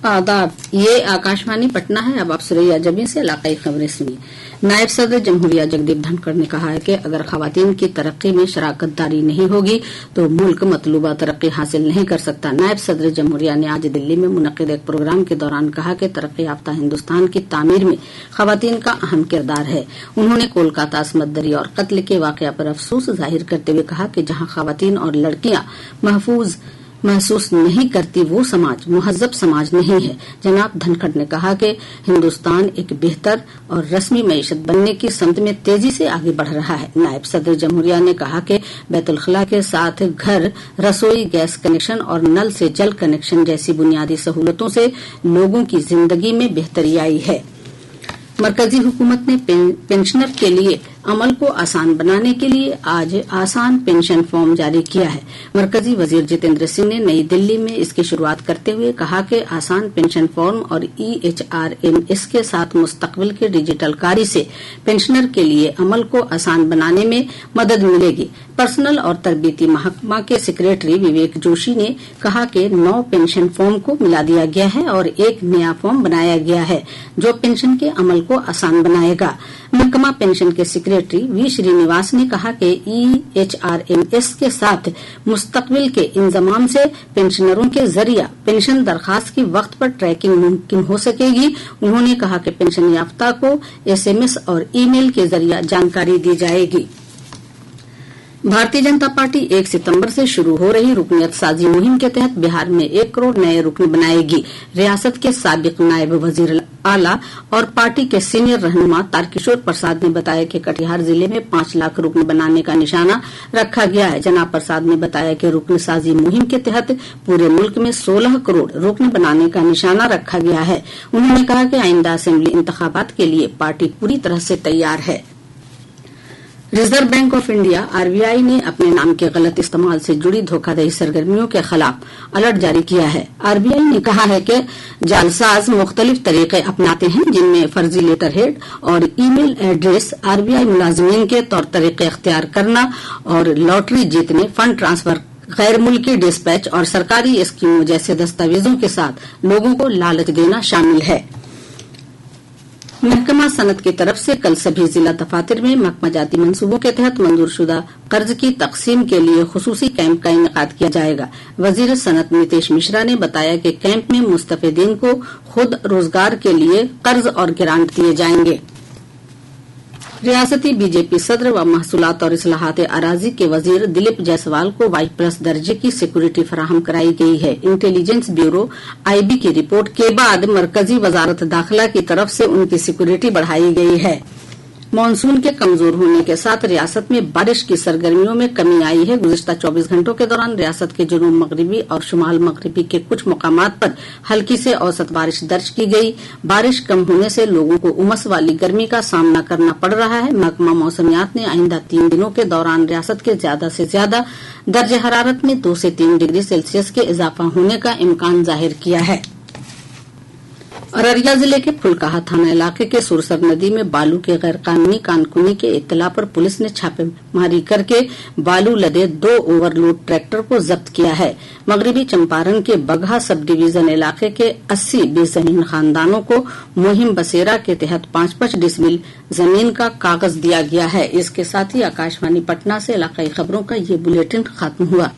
आदाब, ये आकाशवाणी पटना है। अब आप सुरैया जबीं से इलाकाई खबरें सुनिए। नायब सदर जमहूरिया जगदीप धनखड़ ने कहा है कि अगर खवातीन की तरक्की में शराकत दारी नहीं होगी तो मुल्क मतलूबा तरक्की हासिल नहीं कर सकता। नायब सदर जमहूरिया ने आज दिल्ली में मुनक्किद एक प्रोग्राम के दौरान कहा कि तरक्की याफ्ता हिन्दुस्तान की तामीर में खवातीन का अहम किरदार है। उन्होंने कोलकाता असमत दरी और कत्ल के वाकया पर अफसोस जाहिर करते हुए कहा कि जहां खवातीन और लड़कियां महसूस नहीं करती वो समाज मुहज़्ज़ब समाज नहीं है। जनाब धनखड़ ने कहा कि हिन्दुस्तान एक बेहतर और रस्मी मईशत बनने की समत में तेजी से आगे बढ़ रहा है। नायब सदर जमहूरिया ने कहा कि बैतुल खला के साथ घर, रसोई गैस कनेक्शन और नल से जल कनेक्शन जैसी बुनियादी सहूलतों से लोगों की जिंदगी में बेहतरी आई है। मरकजी हुकूमत ने पेंशनर के लिए अमल को आसान बनाने के लिए आज आसान पेंशन फॉर्म जारी किया है। मरकजी वजीर जितेंद्र सिंह ने नई दिल्ली में इसकी शुरुआत करते हुए कहा कि आसान पेंशन फॉर्म और EHRMS के साथ मुस्तकबिल के डिजिटल कारी से पेंशनर के लिए अमल को आसान बनाने में मदद मिलेगी। पर्सनल और तरबीती महकमा के सेक्रेटरी विवेक जोशी ने कहा कि 9 पेंशन फॉर्म को मिला दिया गया है और एक नया फॉर्म बनाया गया है जो पेंशन के अमल को आसान बनाएगा। महकमा पेंशन के सेक्रेटरी वी श्रीनिवास ने कहा कि EHRMS के साथ मुस्तकबिल के इंजमाम से पेंशनरों के जरिया पेंशन दरखास्त की वक्त पर ट्रैकिंग मुमकिन हो सकेगी। उन्होंने कहा कि पेंशन याफ्ता को SMS और ईमेल के जरिया जानकारी दी जाएगी। भारतीय जनता पार्टी 1 सितंबर से शुरू हो रही रुकनियत साजी मुहिम के तहत बिहार में 1 करोड़ नए रुकन बनाएगी। रियासत के साबिक नायब वजीर आला और पार्टी के सीनियर रहनुमा तारकिशोर प्रसाद ने बताया कि कटिहार जिले में 5 लाख रुकन बनाने का निशाना रखा गया है। जनाब प्रसाद ने बताया कि रुकन साजी मुहिम के तहत पूरे मुल्क में 16 करोड़ रुकन बनाने का निशाना रखा गया है। उन्होंने कहा कि आइंदा असेंबली इंतखाबात के लिए पार्टी पूरी तरह से तैयार है। Reserve bank of India RBI ने अपने नाम के गलत इस्तेमाल से जुड़ी धोखाधड़ी सरगर्मियों के खिलाफ अलर्ट जारी किया है। RBI ने कहा है कि जालसाज मुख्तलिफ तरीके अपनाते हैं जिनमें फर्जी लेटर हेड और ईमेल एड्रेस, RBI मुलाजिमीन के तौर तरीके अख्तियार करना और लॉटरी जीतने, फंड ट्रांसफर, गैर मुल्की डिस्पैच और सरकारी स्कीमों जैसे दस्तावेजों के साथ लोगों को लालच देना शामिल है। महकमा सनत की तरफ से कल सभी जिला दफातर में महकमा जाती मंसूबों के तहत मंजूरशुदा कर्ज की तकसीम के लिए खुसूसी कैंप का इनेकाद किया जाएगा। वजीर सनत नीतीश मिश्रा ने बताया कि कैंप में मुस्तफीदीन को खुद रोजगार के लिए कर्ज और ग्रांट दिए जाएंगे। रियासती बीजेपी सदर व महसूलात और इस्लाहात अराजी के वजीर दिलीप जायसवाल को वाई+ दर्जे की सिक्योरिटी फराहम कराई गई है। इंटेलिजेंस ब्यूरो IB की रिपोर्ट के बाद मरकजी वजारत दाखिला की तरफ से उनकी सिक्योरिटी बढ़ाई गई है। मानसून के कमजोर होने के साथ रियासत में बारिश की सरगर्मियों में कमी आई है। गुज़िश्ता 24 घंटों के दौरान रियासत के जनूब मगरिबी और शुमाल मगरिबी के कुछ मकामात पर हल्की से औसत बारिश दर्ज की गई। बारिश कम होने से लोगों को उमस वाली गर्मी का सामना करना पड़ रहा है। महकमा मौसमियात ने आइंदा 3 दिनों के दौरान रियासत के ज्यादा से ज्यादा दर्ज हरारत में 2 से 3 डिग्री सेल्सियस के इजाफा होने का इम्कान जाहिर किया है। अररिया जिले के फुलकाहा थाना इलाके के सुरसर नदी में बालू के गैर कानूनी कानकुनी के इत्तला पर पुलिस ने छापेमारी करके बालू लदे 2 ओवरलोड ट्रैक्टर को जब्त किया है। मगरबी चंपारण के बगहा सब डिवीजन इलाके के 80 बेजमीन खानदानों को मुहिम बसेरा के तहत 5-5 डिसमिल जमीन का कागज दिया गया है। इसके साथ ही आकाशवाणी पटना से इलाकाई खबरों का ये बुलेटिन खत्म हुआ।